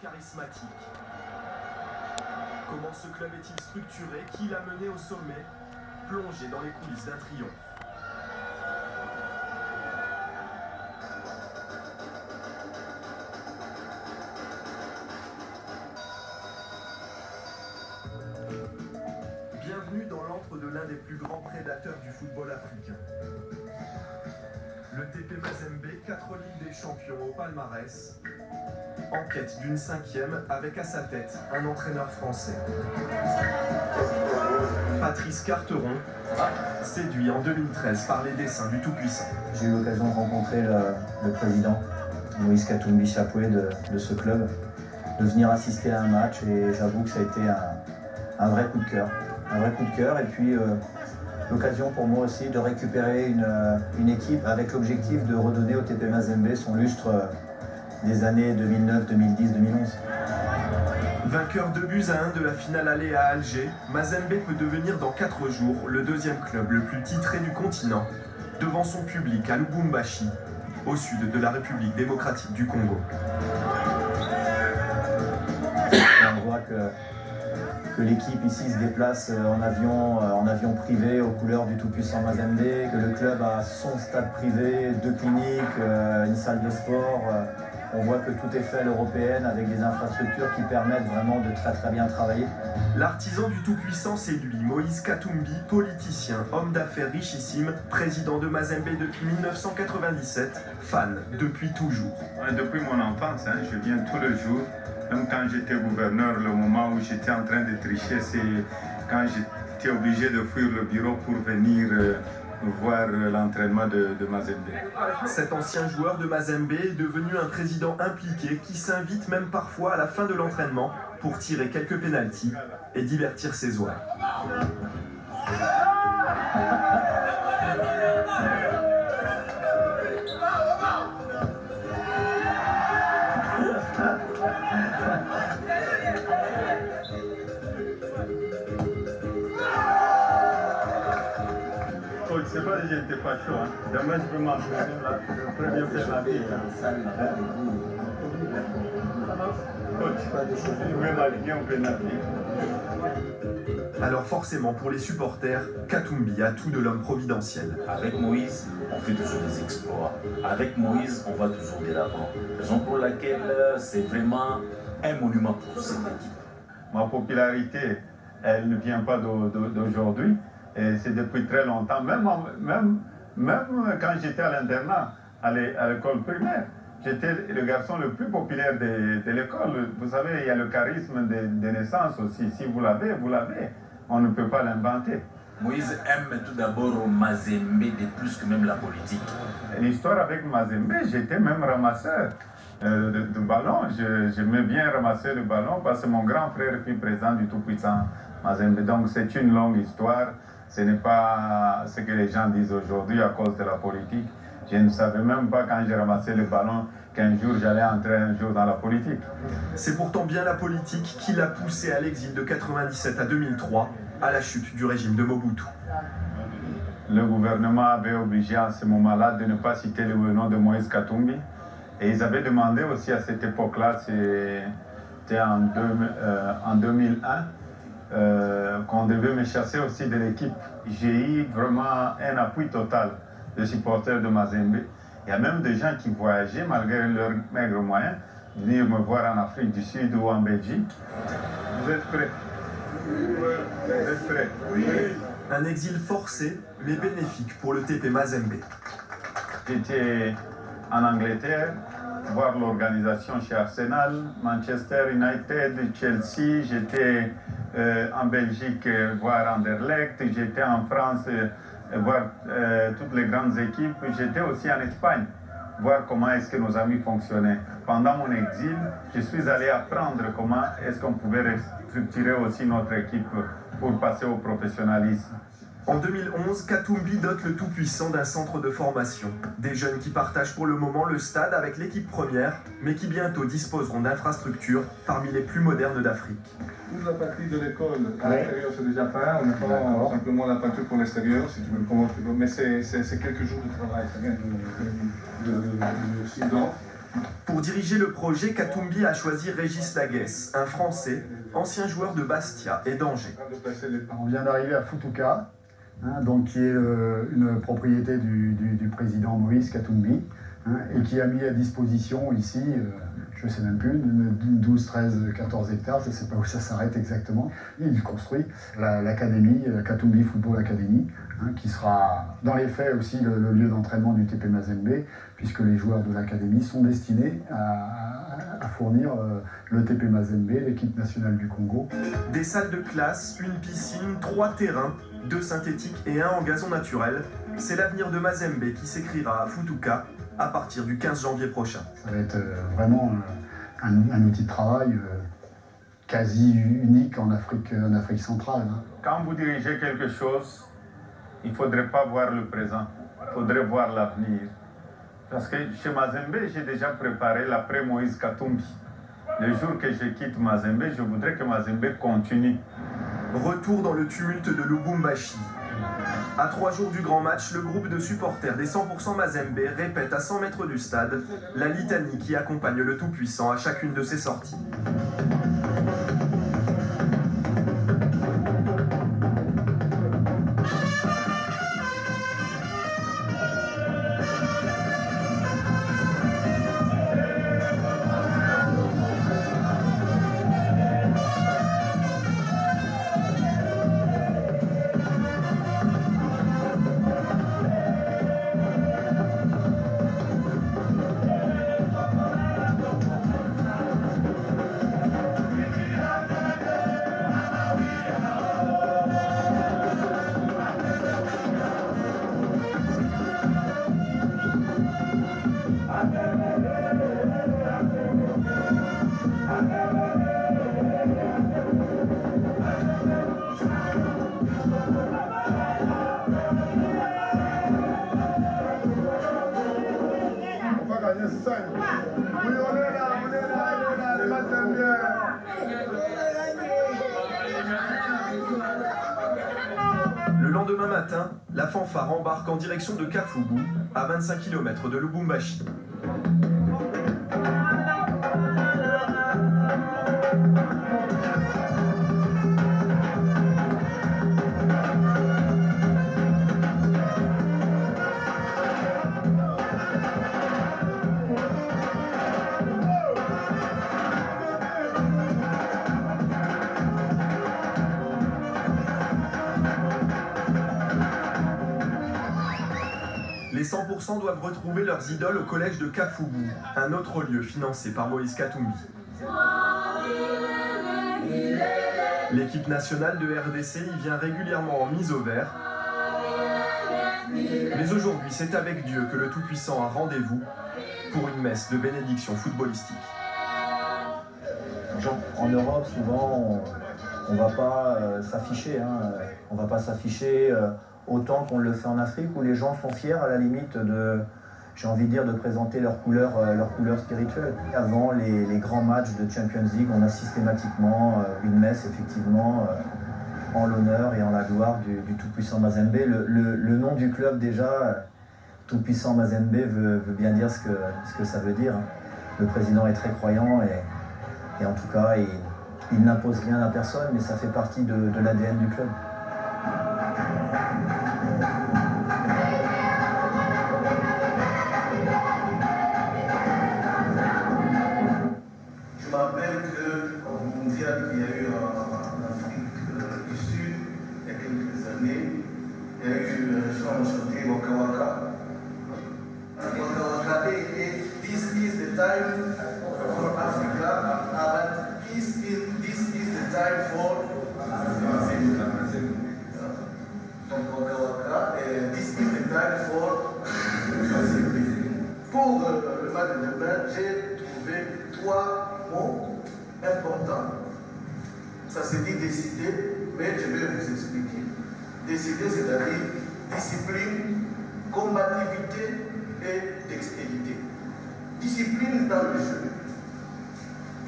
charismatique. Comment ce club est-il structuré? Qui l'a mené au sommet? Plongé dans les coulisses d'un triomphe. Bienvenue dans l'antre de l'un des plus grands prédateurs du football africain. Le TP Mazembe, 4 Ligues des Champions au palmarès, en quête d'une 5e avec à sa tête un entraîneur français. Patrice Carteron, séduit en 2013 par les dessins du Tout-Puissant. J'ai eu l'occasion de rencontrer le président, Moïse Katumbi Chapoué de ce club, de venir assister à un match et j'avoue que ça a été un vrai coup de cœur. Un vrai coup de cœur et puis l'occasion pour moi aussi de récupérer une équipe avec l'objectif de redonner au TP Mazembe son lustre des années 2009, 2010, 2011. Vainqueur 2-1 de la finale aller à Alger, Mazembe peut devenir dans 4 jours le 2e club le plus titré du continent, devant son public à Lubumbashi, au sud de la République démocratique du Congo. On voit que l'équipe ici se déplace en avion privé aux couleurs du tout-puissant Mazembe, que le club a son stade privé, 2 cliniques, une salle de sport. On voit que tout est fait à l'européenne avec des infrastructures qui permettent vraiment de très bien travailler. L'artisan du tout-puissant, c'est lui, Moïse Katumbi, politicien, homme d'affaires richissime, président de Mazembe depuis 1997, fan depuis toujours. Depuis mon enfance, je viens tous les jours. Même quand j'étais gouverneur, le moment où j'étais en train de tricher, c'est quand j'étais obligé de fuir le bureau pour venir voir l'entraînement de Mazembe. Cet ancien joueur de Mazembe est devenu un président impliqué qui s'invite même parfois à la fin de l'entraînement pour tirer quelques pénaltys et divertir ses oies. C'est pas que j'étais pas chaud. Demain, je peux m'entraîner là. Le premier pénalty. Alors forcément, pour les supporters, Katumbi a tout de l'homme providentiel. Avec Moïse, on fait toujours des exploits. Avec Moïse, on va toujours de l'avant. Raison pour laquelle c'est vraiment un monument pour cette équipe. Ma popularité, elle ne vient pas d'aujourd'hui. Et c'est depuis très longtemps, même quand j'étais à l'internat, à l'école primaire, j'étais le garçon le plus populaire de l'école. Vous savez, il y a le charisme de naissance aussi. Si vous l'avez, vous l'avez. On ne peut pas l'inventer. Moïse aime tout d'abord Mazembe de plus que même la politique. L'histoire avec Mazembe, j'étais même ramasseur de ballon. J'aimais bien ramasser le ballon parce que mon grand frère fut président du tout-puissant Mazembe. Donc c'est une longue histoire. Ce n'est pas ce que les gens disent aujourd'hui à cause de la politique. Je ne savais même pas quand j'ai ramassé le ballon qu'un jour j'allais entrer un jour dans la politique. C'est pourtant bien la politique qui l'a poussé à l'exil de 1997 à 2003, à la chute du régime de Mobutu. Le gouvernement avait obligé à ce moment-là de ne pas citer le nom de Moïse Katumbi. Et ils avaient demandé aussi à cette époque-là, c'était en 2001, qu'on devait me chasser aussi de l'équipe. J'ai eu vraiment un appui total des supporters de Mazembe. Il y a même des gens qui voyageaient malgré leurs maigres moyens, venir me voir en Afrique du Sud ou en Belgique. Vous êtes prêts? Vous êtes prêts? Oui. Un exil forcé, mais bénéfique pour le TP Mazembe. J'étais en Angleterre, voir l'organisation chez Arsenal, Manchester United, Chelsea. J'étais en Belgique voir Anderlecht, j'étais en France voir toutes les grandes équipes. J'étais aussi en Espagne, voir comment est-ce que nos amis fonctionnaient. Pendant mon exil, je suis allé apprendre comment est-ce qu'on pouvait restructurer aussi notre équipe pour passer au professionnalisme. En 2011, Katumbi dote le Tout-Puissant d'un centre de formation. Des jeunes qui partagent pour le moment le stade avec l'équipe première, mais qui bientôt disposeront d'infrastructures parmi les plus modernes d'Afrique. Toute la partie de l'école à l'extérieur c'est déjà fait, on n'est pas simplement la peinture pour l'extérieur, si tu veux, mais c'est quelques jours de travail, ça vient de 6 ans. Pour diriger le projet, Katumbi a choisi Régis Laguesse, un Français, ancien joueur de Bastia et d'Angers. On vient d'arriver à Futuka, donc qui est une propriété du président Moïse Katumbi, et qui a mis à disposition ici, je ne sais même plus, 12, 13, 14 hectares, je ne sais pas où ça s'arrête exactement. Il construit l'académie, Katumbi Football Academy, qui sera dans les faits aussi le lieu d'entraînement du TP Mazembe, puisque les joueurs de l'académie sont destinés à fournir le TP Mazembe, l'équipe nationale du Congo. Des salles de classe, une piscine, 3 terrains, 2 synthétiques et 1 en gazon naturel. C'est l'avenir de Mazembe qui s'écrira à Futuka à partir du 15 janvier prochain. Ça va être vraiment un outil de travail quasi unique en Afrique centrale. Quand vous dirigez quelque chose, il ne faudrait pas voir le présent, il faudrait voir l'avenir. Parce que chez Mazembe, j'ai déjà préparé l'après-Moïse Katumbi. Le jour que je quitte Mazembe, je voudrais que Mazembe continue. Retour dans le tumulte de Lubumbashi. À 3 jours du grand match, le groupe de supporters des 100% Mazembe répète à 100 mètres du stade la litanie qui accompagne le Tout-Puissant à chacune de ses sorties. Le lendemain matin, la fanfare embarque en direction de Kafubu, à 25 km de Lubumbashi. Les 100% doivent retrouver leurs idoles au collège de Kafubu, un autre lieu financé par Moïse Katumbi. L'équipe nationale de RDC y vient régulièrement en mise au vert. Mais aujourd'hui, c'est avec Dieu que le Tout-Puissant a rendez-vous pour une messe de bénédiction footballistique. En Europe, souvent, on ne va pas s'afficher. On ne va pas s'afficher autant qu'on le fait en Afrique, où les gens sont fiers, à la limite, j'ai envie de dire, de présenter leur couleur spirituelle. Avant les grands matchs de Champions League, on a systématiquement une messe, effectivement, en l'honneur et en la gloire du Tout-Puissant Mazembe. Le nom du club, déjà, Tout-Puissant Mazembe, veut bien dire ce que ça veut dire. Le président est très croyant et en tout cas, il n'impose rien à personne, mais ça fait partie de l'ADN du club. Je me rappelle qu'au mondial qu'il y a eu en Afrique du Sud, il y a quelques années, il y a eu un chant chanté Waka Waka. Waka Waka, et this is the time for Africa, but this is the time for Mazembe. Donc Waka Waka, et this is the time for Mazembe. Pour le match de demain, j'ai trouvé 3 mots importants. Ça se dit décider, mais je vais vous expliquer. Décider, c'est-à-dire discipline, combativité et dextérité. Discipline dans le jeu,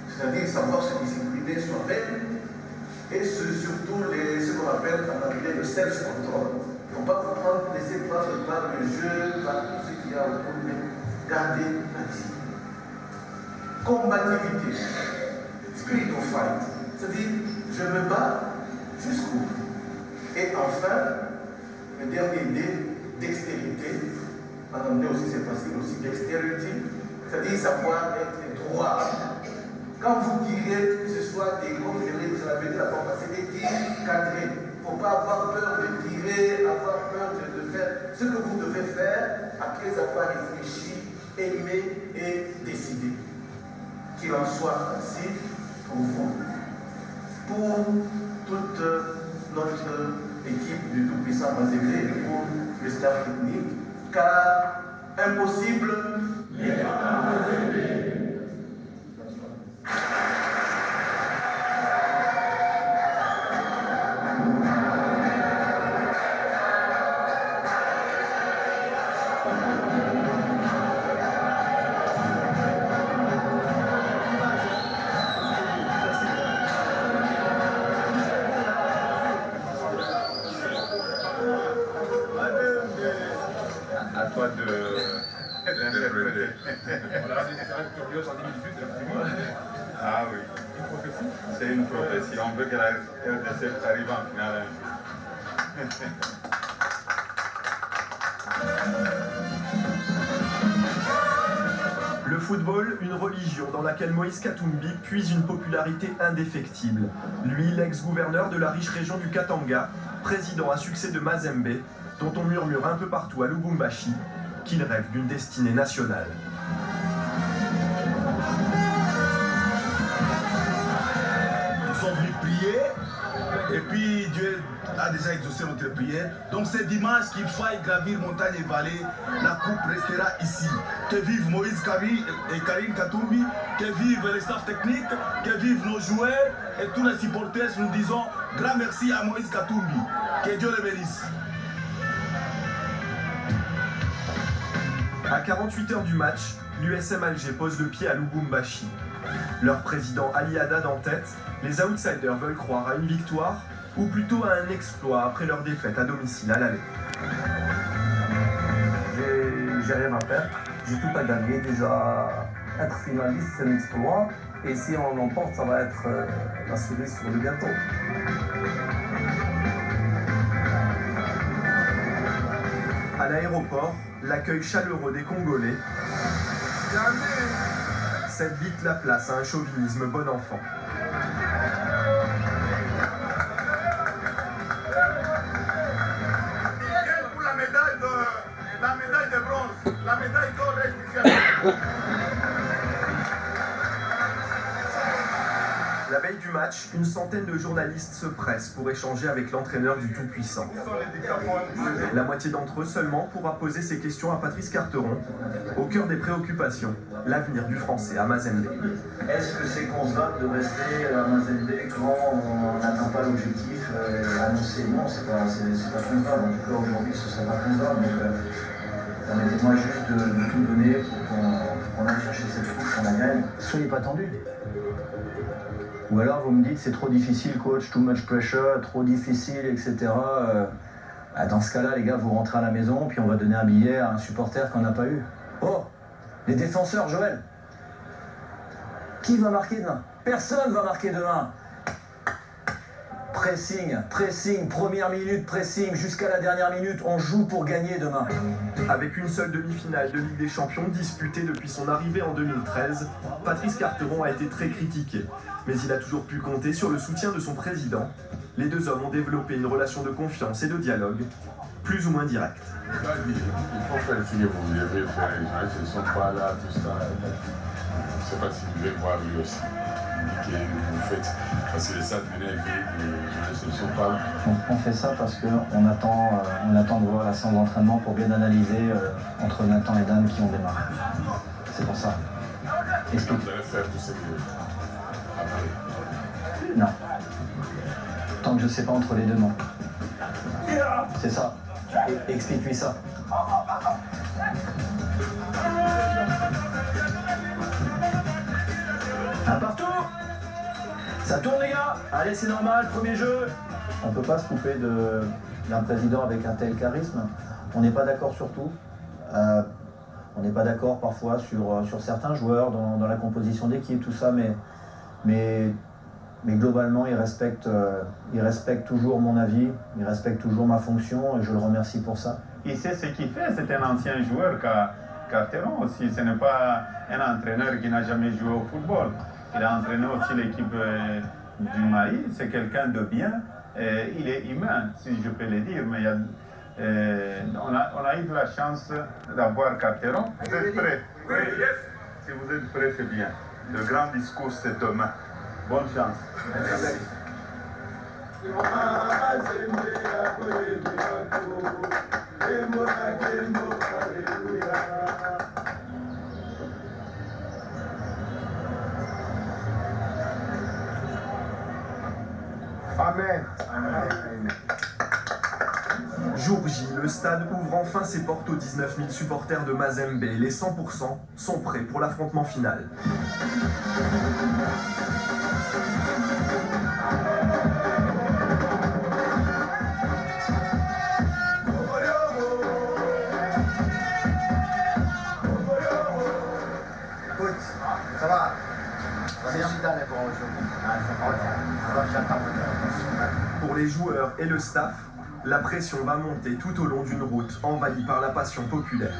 c'est-à-dire savoir se discipliner soi-même et surtout ce qu'on appelle en anglais le self-control. Il ne faut pas vous laisser prendre par le jeu, par tout ce qu'il y a autour, mais garder la discipline. combativité, spirit of fight, c'est-à-dire je me bats jusqu'au bout. Et enfin, le dernier D, dextérité, en anglais aussi c'est facile, aussi dextérité, c'est-à-dire savoir être droit. Quand vous tirez, que ce soit des comme vous l'avez dit la fois passée, des tirs cadrés. Il ne faut pas avoir peur de tirer, avoir peur de faire ce que vous devez faire après avoir réfléchi, aimé et décidé. Qu'il en soit ainsi pour vous, pour toute notre équipe du Tout-Puissant Mazembe et pour le staff technique, car impossible n'est pas Mazembe. À toi d'interpréter. Ah oui. C'est une prophétie. On veut que la RDC arrive en finale. Le football, une religion dans laquelle Moïse Katumbi puise une popularité indéfectible. Lui, l'ex-gouverneur de la riche région du Katanga, président à succès de Mazembe, dont on murmure un peu partout à Lubumbashi qu'il rêve d'une destinée nationale. Nous sommes venus prier et puis Dieu a déjà exaucé notre prière. Donc c'est dimanche qu'il faille gravir montagne et vallée. La coupe restera ici. Que vive Moïse Kabi et Karine Katumbi, que vive les staff techniques, que vivent nos joueurs et tous les supporters. Nous disons grand merci à Moïse Katumbi. Que Dieu le bénisse. À 48 heures du match, l'USM Alger pose le pied à Lubumbashi. Leur président Ali Haddad en tête, les outsiders veulent croire à une victoire ou plutôt à un exploit après leur défaite à domicile à l'aller. J'ai rien à perdre, j'ai tout à gagner. Déjà, être finaliste, c'est un exploit. Et si on l'emporte, ça va être la cerise sur le gâteau. À l'aéroport, l'accueil chaleureux des Congolais cède vite la place à un chauvinisme bon enfant. Pour la médaille de bronze, la médaille d'or reste. La veille du match, une centaine de journalistes se pressent pour échanger avec l'entraîneur du Tout-Puissant. La moitié d'entre eux seulement pourra poser ses questions à Patrice Carteron, au cœur des préoccupations, l'avenir du Français à Mazembe. Est-ce que c'est concevable de rester à Mazembe quand on n'atteint pas l'objectif annoncé? Non, c'est pas concevable. En tout cas, aujourd'hui, ce ne serait pas concevable. Donc, permettez-moi juste de tout donner pour qu'on aille chercher cette coupe, qu'on la gagne. Soyez pas tendus. Ou alors vous me dites c'est trop difficile coach, too much pressure, trop difficile, etc. Dans ce cas-là, les gars, vous rentrez à la maison, puis on va donner un billet à un supporter qu'on n'a pas eu. Oh, les défenseurs, Joël. Qui va marquer demain? Personne va marquer demain. Pressing, première minute, pressing, jusqu'à la dernière minute, on joue pour gagner demain. Avec une seule demi-finale de Ligue des Champions disputée depuis son arrivée en 2013, Patrice Carteron a été très critiqué. Mais il a toujours pu compter sur le soutien de son président. Les deux hommes ont développé une relation de confiance et de dialogue, plus ou moins directe. Il faut faire ce que vous devez faire, les gens ne sont pas là, tout ça. Je ne sais pas si vous voulez voir lui aussi. Que vous faites, parce que les stades venaient les gens ne sont pas là. On fait ça parce qu'on attend de voir la séance d'entraînement pour bien analyser entre Nathan et Dan qui ont démarré. C'est pour ça. Est-ce que vous allez faire tout ce que Non. Tant que je ne sais pas entre les deux noms. C'est ça. Explique-lui ça. Un partout. Ça tourne les gars. Allez, c'est normal, premier jeu. On ne peut pas se couper d'un président avec un tel charisme. On n'est pas d'accord sur tout. On On n'est pas d'accord parfois sur certains joueurs, dans la composition d'équipe, tout ça, mais globalement, il respecte toujours mon avis, il respecte toujours ma fonction et je le remercie pour ça. Il sait ce qu'il fait, c'est un ancien joueur Carteron aussi, ce n'est pas un entraîneur qui n'a jamais joué au football. Il a entraîné aussi l'équipe du Mali, c'est quelqu'un de bien, il est humain, si je peux le dire, mais on a eu de la chance d'avoir Carteron. Vous êtes prêts? Oui, yes. Si vous êtes prêts, c'est bien. Le grand discours, c'est demain. Bonne chance. Merci. Amen. Jour J, le stade ouvre enfin ses portes aux 19 000 supporters de Mazembe. Les 100% sont prêts pour l'affrontement final. Ça va. Pour les joueurs et le staff, la pression va monter tout au long d'une route envahie par la passion populaire.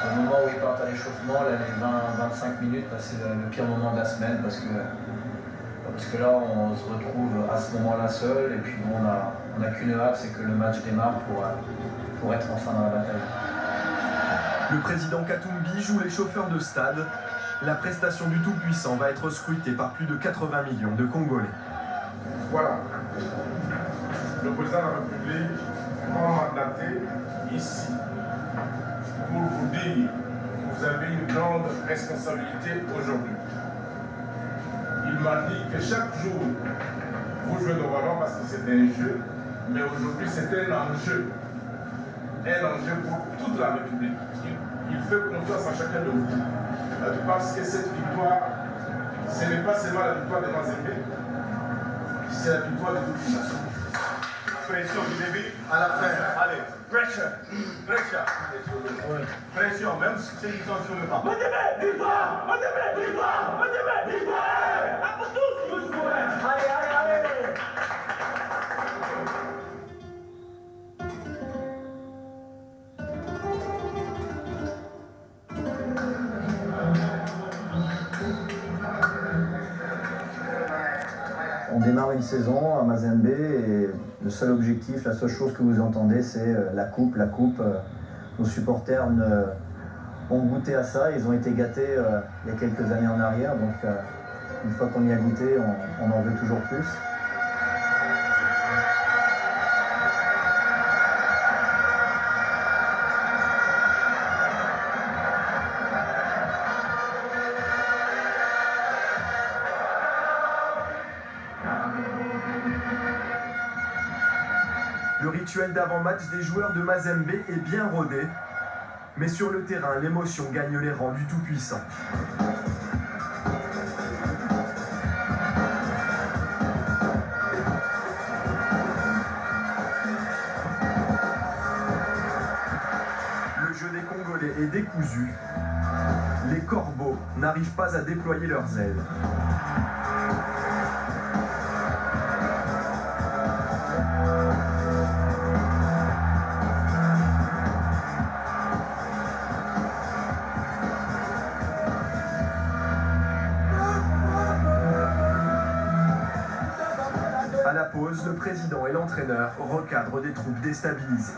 Au moment où ils partent à l'échauffement, là, les 20-25 minutes, c'est le pire moment de la semaine parce que là, on se retrouve à ce moment-là seul et puis bon, on n'a qu'une hâte, c'est que le match démarre pour être enfin dans la bataille. Le président Katumbi joue les chauffeurs de stade. La prestation du Tout-Puissant va être scrutée par plus de 80 millions de Congolais. Voilà. Le président de la République m'a mandaté ici pour vous dire que vous avez une grande responsabilité aujourd'hui. Il m'a dit que chaque jour, vous jouez le ballon parce que c'est un jeu, mais aujourd'hui c'est un enjeu. Un enjeu pour toute la République. Il fait confiance à chacun de vous. Parce que cette victoire, ce n'est pas seulement la victoire de Mazembe, c'est la victoire de toute une nation. Pression du début À la fin. Allez, pressure. Pression, même ceux qui sont sur le banc. Mazembe, victoire! Mazembe, victoire! Mazembe, victoire! À pour tous! Allez, allez, allez! On démarre une saison à Mazembe et le seul objectif, la seule chose que vous entendez, c'est la coupe. Nos supporters ont goûté à ça, ils ont été gâtés il y a quelques années en arrière, donc une fois qu'on y a goûté, on en veut toujours plus. Le rituel d'avant-match des joueurs de Mazembe est bien rodé, mais sur le terrain, l'émotion gagne les rangs du Tout-Puissant. Le jeu des Congolais est décousu. Les corbeaux n'arrivent pas à déployer leurs ailes. À la pause, le président et l'entraîneur recadrent des troupes déstabilisées.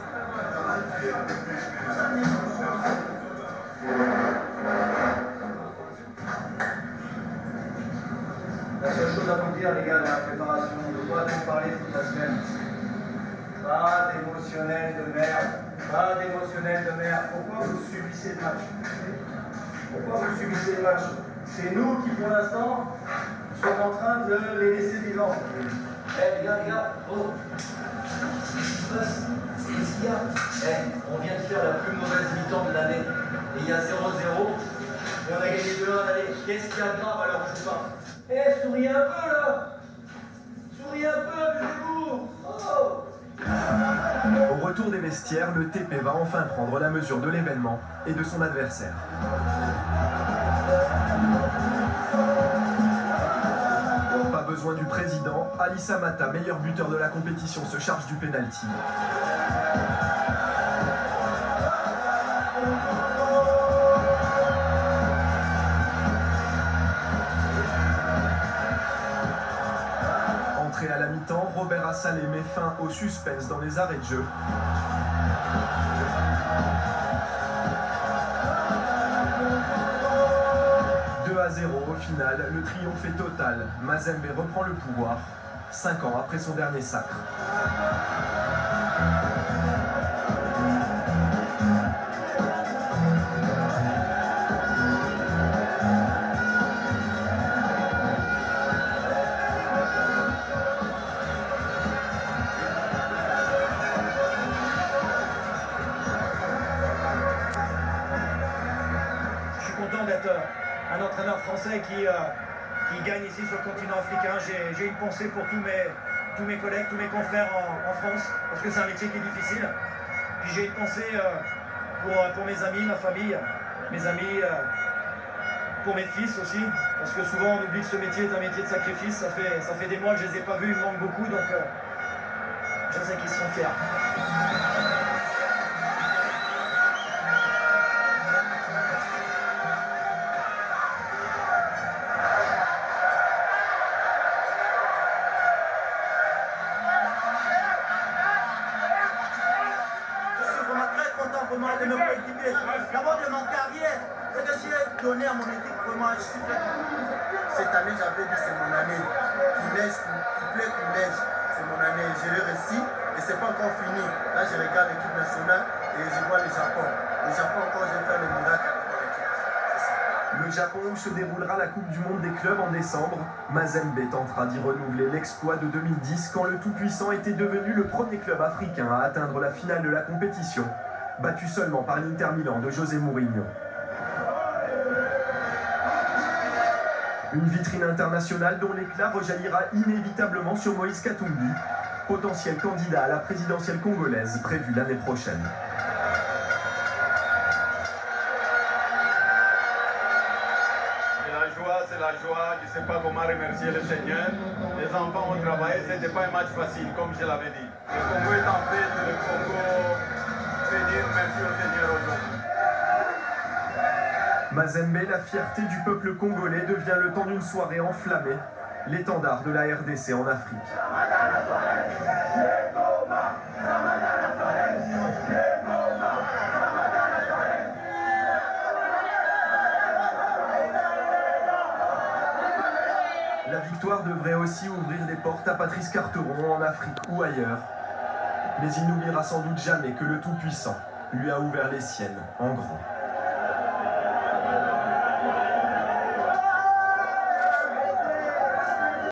La seule chose à vous dire, les gars, dans la préparation, de quoi on parlait toute la semaine. Pas d'émotionnel de merde. Pas d'émotionnel de merde. Pourquoi vous subissez le match? Pourquoi vous subissez le match? C'est nous qui, pour l'instant, sommes en train de les laisser vivants. Eh, les gars, oh. Qu'est-ce qu'il y a? On vient de faire la plus mauvaise mi-temps de l'année. Et il y a 0-0. Et on a gagné 2-1 à l'aller. Qu'est-ce qu'il y a de grave alors, je sais pas? Souriez un peu là! Souriez un peu, amusez-vous! Oh! Au retour des vestiaires, le TP va enfin prendre la mesure de l'événement et de son adversaire. Pas besoin du président, Ali Samata, meilleur buteur de la compétition, se charge du pénalty. Entré à la mi-temps, Robert Assalé met fin au suspense dans les arrêts de jeu. À 0 au final, le triomphe est total. Mazembe reprend le pouvoir, 5 ans après son dernier sacre. Je suis content d'être un entraîneur français qui gagne ici sur le continent africain. J'ai une pensée pour tous mes collègues, tous mes confrères en France, parce que c'est un métier qui est difficile. Puis j'ai une pensée pour mes amis, ma famille, mes amis, pour mes fils aussi, parce que souvent on oublie que ce métier est un métier de sacrifice. Ça fait des mois que je les ai pas vus, ils me manquent beaucoup, donc je sais qu'ils sont fiers. De me préoccuper, d'abord de ma carrière, ce que j'ai donné à mon équipe, vraiment, je suis prêt. Cette année, j'avais dit c'est mon année. Qu'il neige, qu'il plaît, qu'il neige, c'est mon année. Je l'ai réussi et c'est pas encore fini. Là, je regarde l'équipe nationale et je vois le Japon. Le Japon, encore, je vais faire le miracle avec mon équipe. Le Japon où se déroulera la Coupe du Monde des clubs en décembre. Mazembe tentera d'y renouveler l'exploit de 2010 quand le Tout-Puissant était devenu le premier club africain à atteindre la finale de la compétition, battu seulement par l'Inter Milan de José Mourinho. Une vitrine internationale dont l'éclat rejaillira inévitablement sur Moïse Katumbi, potentiel candidat à la présidentielle congolaise prévue l'année prochaine. C'est la joie, je ne sais pas comment remercier le Seigneur. Les enfants ont travaillé, ce n'était pas un match facile, comme je l'avais dit. Le Congo est en fête, le Congo fait dire merci au Seigneur aujourd'hui. Mazembe, la fierté du peuple congolais, devient le temps d'une soirée enflammée, l'étendard de la RDC en Afrique. La victoire devrait aussi ouvrir des portes à Patrice Carteron en Afrique ou ailleurs. Mais il n'oubliera sans doute jamais que le Tout-Puissant lui a ouvert les siennes en grand.